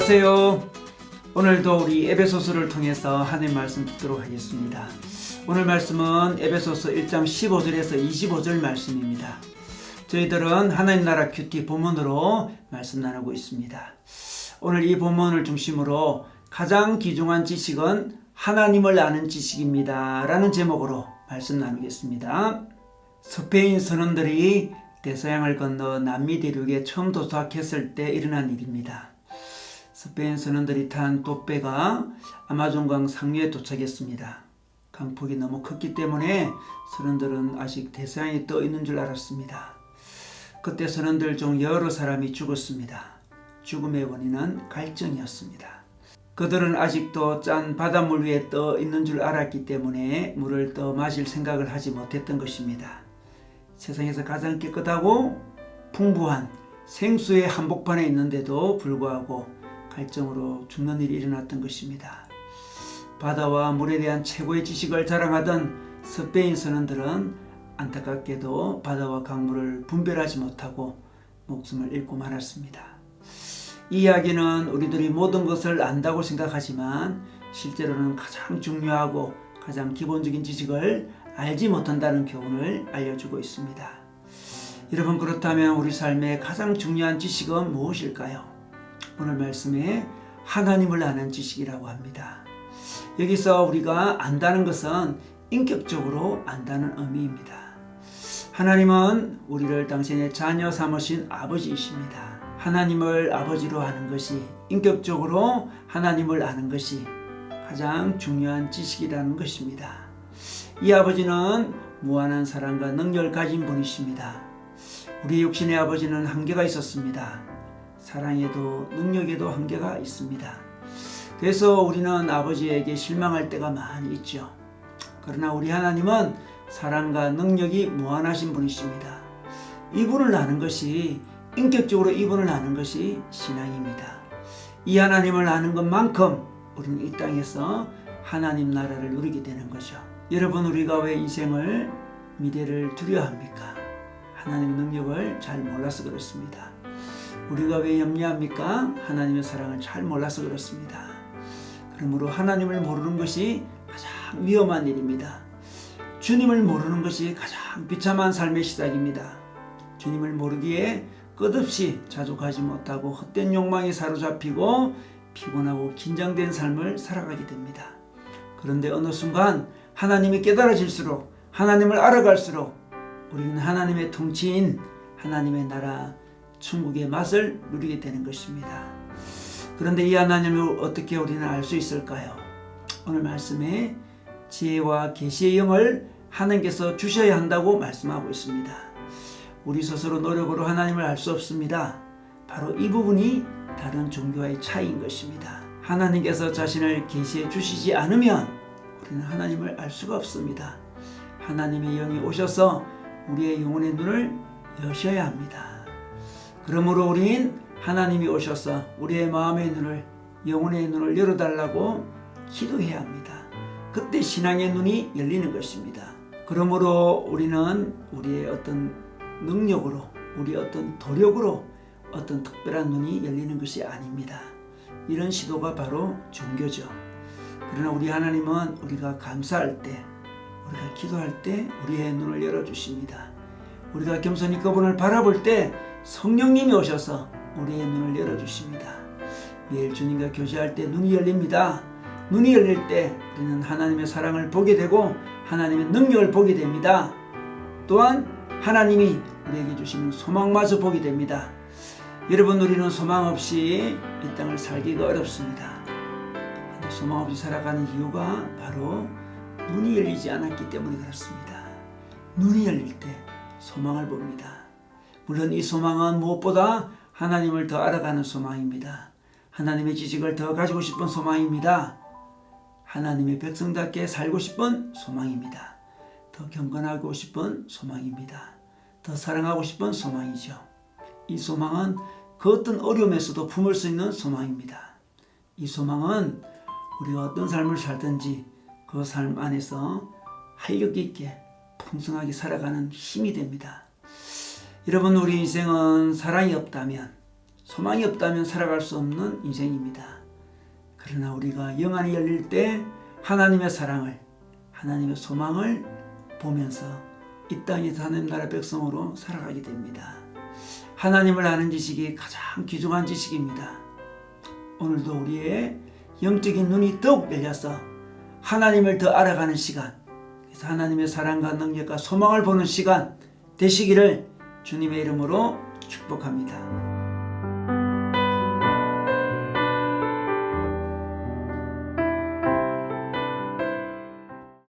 안녕하세요. 오늘도 우리 에베소서를 통해서 하나님 말씀 듣도록 하겠습니다. 오늘 말씀은 에베소서 1장 15절에서 25절 말씀입니다. 저희들은 하나님 나라 큐티 본문으로 말씀 나누고 있습니다. 오늘 이 본문을 중심으로 가장 귀중한 지식은 하나님을 아는 지식입니다 라는 제목으로 말씀 나누겠습니다. 스페인 선원들이 대서양을 건너 남미 대륙에 처음 도착했을 때 일어난 일입니다. 스페인 선원들이 탄 돛배가 아마존강 상류에 도착했습니다. 강폭이 너무 컸기 때문에 선원들은 아직 대서양이 떠 있는 줄 알았습니다. 그때 선원들 중 여러 사람이 죽었습니다. 죽음의 원인은 갈증이었습니다. 그들은 아직도 짠 바닷물 위에 떠 있는 줄 알았기 때문에 물을 떠 마실 생각을 하지 못했던 것입니다. 세상에서 가장 깨끗하고 풍부한 생수의 한복판에 있는데도 불구하고 갈증으로 죽는 일이 일어났던 것입니다. 바다와 물에 대한 최고의 지식을 자랑하던 스페인 선원들은 안타깝게도 바다와 강물을 분별하지 못하고 목숨을 잃고 말았습니다. 이 이야기는 우리들이 모든 것을 안다고 생각하지만 실제로는 가장 중요하고 가장 기본적인 지식을 알지 못한다는 교훈을 알려주고 있습니다. 여러분, 그렇다면 우리 삶의 가장 중요한 지식은 무엇일까요? 오늘 말씀에 하나님을 아는 지식이라고 합니다. 여기서 우리가 안다는 것은 인격적으로 안다는 의미입니다. 하나님은 우리를 당신의 자녀 삼으신 아버지이십니다. 하나님을 아버지로 아는 것이, 인격적으로 하나님을 아는 것이 가장 중요한 지식이라는 것입니다. 이 아버지는 무한한 사랑과 능력을 가진 분이십니다. 우리 육신의 아버지는 한계가 있었습니다. 사랑에도 능력에도 한계가 있습니다. 그래서 우리는 아버지에게 실망할 때가 많이 있죠. 그러나 우리 하나님은 사랑과 능력이 무한하신 분이십니다. 이분을 아는 것이, 인격적으로 이분을 아는 것이 신앙입니다. 이 하나님을 아는 것만큼 우리는 이 땅에서 하나님 나라를 누리게 되는 거죠. 여러분, 우리가 왜 인생을, 미래를 두려워합니까? 하나님의 능력을 잘 몰라서 그렇습니다. 우리가 왜 염려합니까? 하나님의 사랑을 잘 몰라서 그렇습니다. 그러므로 하나님을 모르는 것이 가장 위험한 일입니다. 주님을 모르는 것이 가장 비참한 삶의 시작입니다. 주님을 모르기에 끝없이 자족하지 못하고 헛된 욕망에 사로잡히고 피곤하고 긴장된 삶을 살아가게 됩니다. 그런데 어느 순간 하나님이 깨달아질수록, 하나님을 알아갈수록 우리는 하나님의 통치인 하나님의 나라 천국의 맛을 누리게 되는 것입니다. 그런데 이 하나님을 어떻게 우리는 알 수 있을까요? 오늘 말씀에 지혜와 계시의 영을 하나님께서 주셔야 한다고 말씀하고 있습니다. 우리 스스로 노력으로 하나님을 알 수 없습니다. 바로 이 부분이 다른 종교와의 차이인 것입니다. 하나님께서 자신을 계시해 주시지 않으면 우리는 하나님을 알 수가 없습니다. 하나님의 영이 오셔서 우리의 영혼의 눈을 여셔야 합니다. 그러므로 우린 하나님이 오셔서 우리의 마음의 눈을, 영혼의 눈을 열어달라고 기도해야 합니다. 그때 신앙의 눈이 열리는 것입니다. 그러므로 우리는 우리의 어떤 능력으로, 우리의 어떤 도력으로 어떤 특별한 눈이 열리는 것이 아닙니다. 이런 시도가 바로 종교죠. 그러나 우리 하나님은 우리가 감사할 때, 우리가 기도할 때 우리의 눈을 열어주십니다. 우리가 겸손히 그분을 바라볼 때 성령님이 오셔서 우리의 눈을 열어주십니다. 매일 주님과 교제할 때 눈이 열립니다. 눈이 열릴 때 우리는 하나님의 사랑을 보게 되고 하나님의 능력을 보게 됩니다. 또한 하나님이 우리에게 주시는 소망마저 보게 됩니다. 여러분, 우리는 소망 없이 이 땅을 살기가 어렵습니다. 그런데 소망 없이 살아가는 이유가 바로 눈이 열리지 않았기 때문에 그렇습니다. 눈이 열릴 때 소망을 봅니다. 물론 이 소망은 무엇보다 하나님을 더 알아가는 소망입니다. 하나님의 지식을 더 가지고 싶은 소망입니다. 하나님의 백성답게 살고 싶은 소망입니다. 더 경건하고 싶은 소망입니다. 더 사랑하고 싶은 소망이죠. 이 소망은 그 어떤 어려움에서도 품을 수 있는 소망입니다. 이 소망은 우리가 어떤 삶을 살든지 그 삶 안에서 활력 있게 풍성하게 살아가는 힘이 됩니다. 여러분, 우리 인생은 사랑이 없다면, 소망이 없다면 살아갈 수 없는 인생입니다. 그러나 우리가 영안이 열릴 때 하나님의 사랑을, 하나님의 소망을 보면서 이 땅에서 하나님 나라 백성으로 살아가게 됩니다. 하나님을 아는 지식이 가장 귀중한 지식입니다. 오늘도 우리의 영적인 눈이 더욱 열려서 하나님을 더 알아가는 시간, 그래서 하나님의 사랑과 능력과 소망을 보는 시간 되시기를 주님의 이름으로 축복합니다.